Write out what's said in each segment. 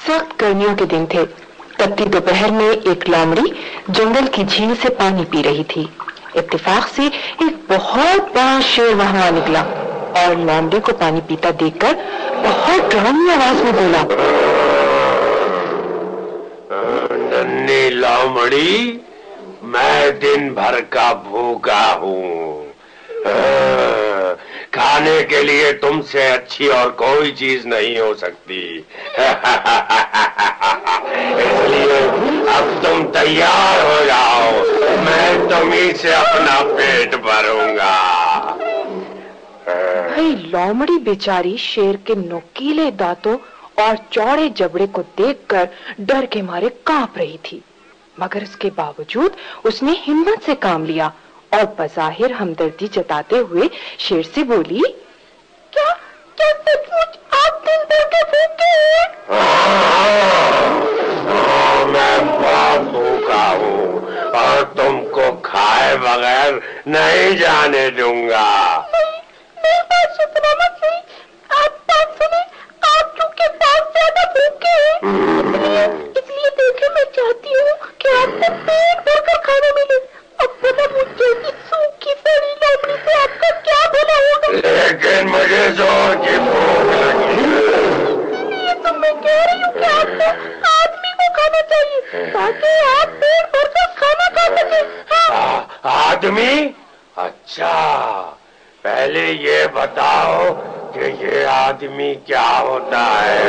सख्त गर्मियों के दिन थे। तपती दोपहर में एक लोमड़ी जंगल की झील से पानी पी रही थी। इत्तेफाक से एक बहुत बड़ा शेर वहां निकला और लोमड़ी को पानी पीता देखकर बहुत डरावनी आवाज में बोला, नन्ही लोमड़ी, मैं दिन भर का भूखा हूँ। खाने के लिए तुमसे अच्छी और कोई चीज नहीं हो सकती। इसलिए अब तुम तैयार हो जाओ, मैं तुम्हीं से अपना पेट भरूंगा। भाई लोमड़ी बेचारी शेर के नुकीले दांतों और चौड़े जबड़े को देखकर डर के मारे कांप रही थी, मगर इसके बावजूद उसने हिम्मत से काम लिया और बज़ाहिर हमदर्दी जताते हुए शेर से बोली, क्या क्या सचमुच आप दिन भर के भूखे हैं? मैं बहुत भूखा हूँ और तुमको खाए बगैर नहीं जाने दूंगा। नहीं, बात सुना मत नहीं। आप बात सुने, आप चूंकि बहुत ज्यादा भूखे हैं, इसलिए देखे मैं चाहती हूँ कि आपको पेट भरकर खाना मिले। अब पता मुझे कि सूखी सड़ी लोमड़ी से आपका क्या भला होगा। लेकिन मुझे जोर की भूख लगी है। ये तो मैं कह रही हूँ कि आपको आदमी को खाना चाहिए ताकि आप पेट भरकर खाना खा सके। आदमी? अच्छा, पहले ये बताओ कि ये आदमी क्या होता है।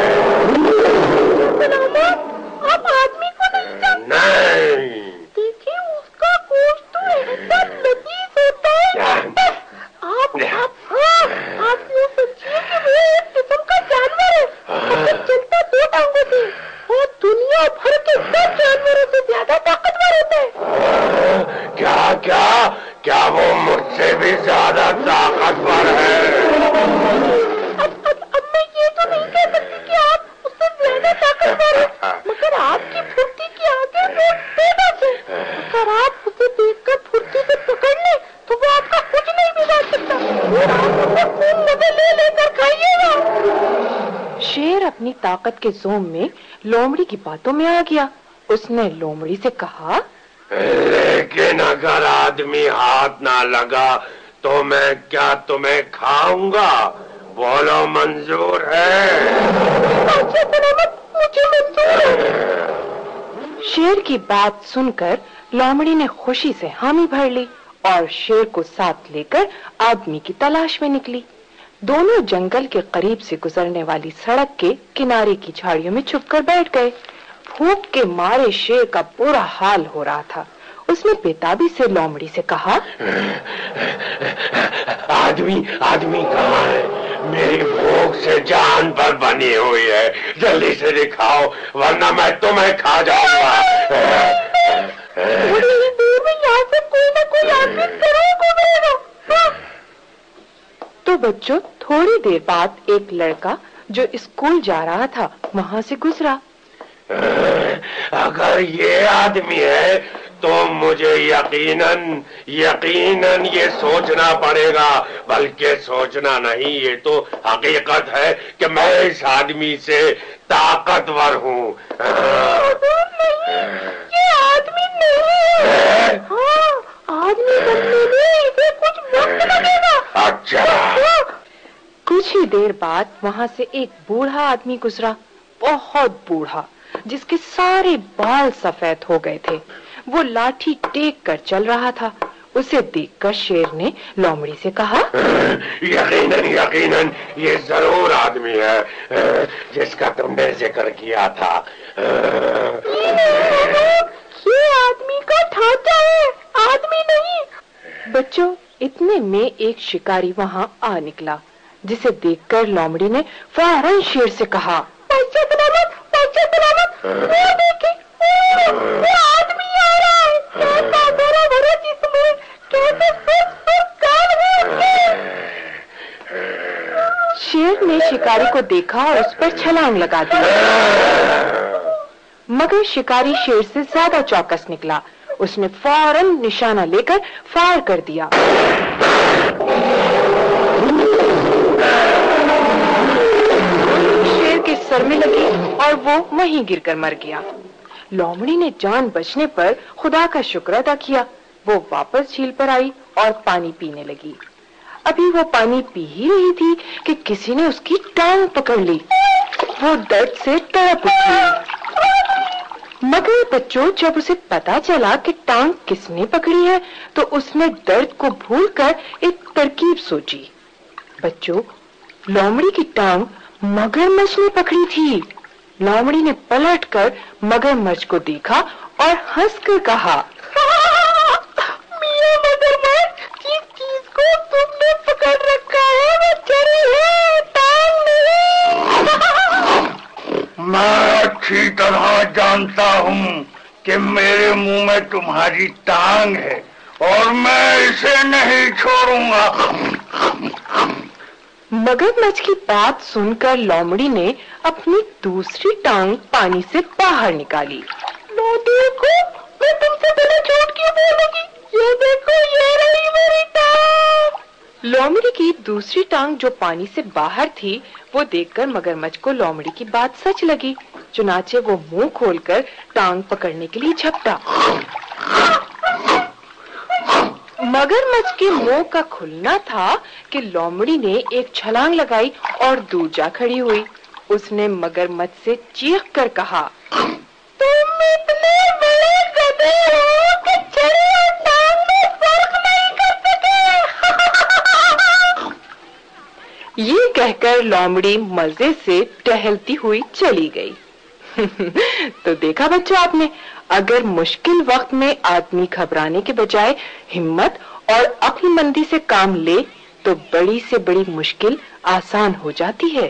आप आदमी को नहीं जानते? नहीं। देखिए उसका गोश्त तो ऐसा लजीज होता है। आप यूँ समझिए कि वो एक किस्म का जानवर है, चलता दो टांगों से और दुनिया भर के सब जानवरों से ज्यादा ताकतवर होता है। क्या क्या क्या वो मुझसे भी ज्यादा ताकतवर है? अब मैं ये तो नहीं कह सकती कि आप उससे ज्यादा ताकतवर हैं, मगर आपकी फुर्ती की आगे वो बेबस है। अगर आप उसे देखकर फुर्ती से पकड़ ले तो वो आपका कुछ नहीं बिगाड़ सकता और आप उसे खूब मजे ले लेकर खाइएगा। शेर अपनी ताकत के जोम में लोमड़ी की बातों में आ गया। उसने लोमड़ी से कहा, लेकिन अगर आदमी हाथ ना लगा तो मैं क्या तुम्हें खाऊंगा? बोलो, मंजूर है? मुझे मंजूर है। शेर की बात सुनकर लोमड़ी ने खुशी से हामी भर ली और शेर को साथ लेकर आदमी की तलाश में निकली। दोनों जंगल के करीब से गुजरने वाली सड़क के किनारे की झाड़ियों में छुपकर बैठ गए। भूख के मारे शेर का बुरा हाल हो रहा था। उसने बेताबी से लोमड़ी से कहा, आदमी कहाँ है? मेरी भूख से जान पर बनी हुई है, जल्दी से दिखाओ वरना मैं तुम्हें खा जाऊंगा। थोड़ी ही देर में यहाँ से कोई ना कोई आदमी जरूर गुजरेगा। तो बच्चों, थोड़ी देर बाद एक लड़का जो स्कूल जा रहा था वहाँ से गुजरा। अगर ये आदमी है तो मुझे यकीनन ये सोचना पड़ेगा, बल्कि सोचना नहीं, ये तो हकीकत है कि मैं इस आदमी से ताकतवर हूँ। ये आदमी नहीं है। हाँ, आदमी बनने में इसे कुछ वक्त लगेगा। अच्छा। कुछ ही देर बाद वहाँ से एक बूढ़ा आदमी गुजरा, बहुत बूढ़ा, जिसके सारे बाल सफेद हो गए थे। वो लाठी टेक कर चल रहा था। उसे देखकर शेर ने लोमड़ी से कहा, यकीनन ये जरूर आदमी है जिसका तुमने जिक्र किया था। ये आदमी का ढांचा है, आदमी नहीं। बच्चों, इतने में एक शिकारी वहाँ आ निकला, जिसे देखकर लोमड़ी ने फौरन शेर से कहा, वो देखिए, वो आदमी आ रहा है। कैसा भरा भरा जिस्म है, कैसे सुस्त कान है उसके। शेर ने शिकारी को देखा और उस पर छलांग लगा दी, मगर शिकारी शेर से ज्यादा चौकस निकला। उसने फौरन निशाना लेकर फायर कर दिया। शेर के सर में लगी और वो वहीं गिरकर मर गया। लोमड़ी ने जान बचने पर खुदा का शुक्र अदा किया। वो वापस झील पर आई और पानी पीने लगी। अभी वो पानी पी ही रही थी कि किसी ने उसकी टांग पकड़ ली। वो दर्द से तड़प उठी। मगर बच्चों, जब उसे पता चला कि टांग किसने पकड़ी है तो उसने दर्द को भूलकर एक तरकीब सोची। बच्चों, लोमड़ी की टांग मगरमच्छ ने पकड़ी थी। लोमड़ी ने पलटकर मगरमच्छ को देखा और हंसकर कहा, मेरा मगरमच्छ, जिस चीज को तुमने पकड़ रखा है वो छड़ी है, टांग नहीं। मैं अच्छी तरह जानता हूँ कि मेरे मुंह में तुम्हारी टांग है और मैं इसे नहीं छोड़ूंगा। मगरमच्छ की बात सुनकर लोमड़ी ने अपनी दूसरी टांग पानी से बाहर निकाली। लो देखो, मैं तुमसे बिना झूठ क्यों बोलूंगी? ये देखो, ये रही मेरी टांग। लोमड़ी की दूसरी टांग जो पानी से बाहर थी, वो देखकर मगरमच्छ को लोमड़ी की बात सच लगी। चुनाचे वो मुंह खोलकर टांग पकड़ने के लिए झपटा। मगरमच्छ के मुंह का खुलना था कि लोमड़ी ने एक छलांग लगाई और दूर जा खड़ी हुई। उसने मगरमच्छ से चीख कर कहा, तुम इतने बड़े गधे हो कि छड़ी और टांग में फर्क नहीं कर सके। ये कहकर लोमड़ी मजे से टहलती हुई चली गई। तो देखा बच्चों आपने, अगर मुश्किल वक्त में आदमी घबराने के बजाय हिम्मत और अक्लमंदी से काम ले तो बड़ी से बड़ी मुश्किल आसान हो जाती है।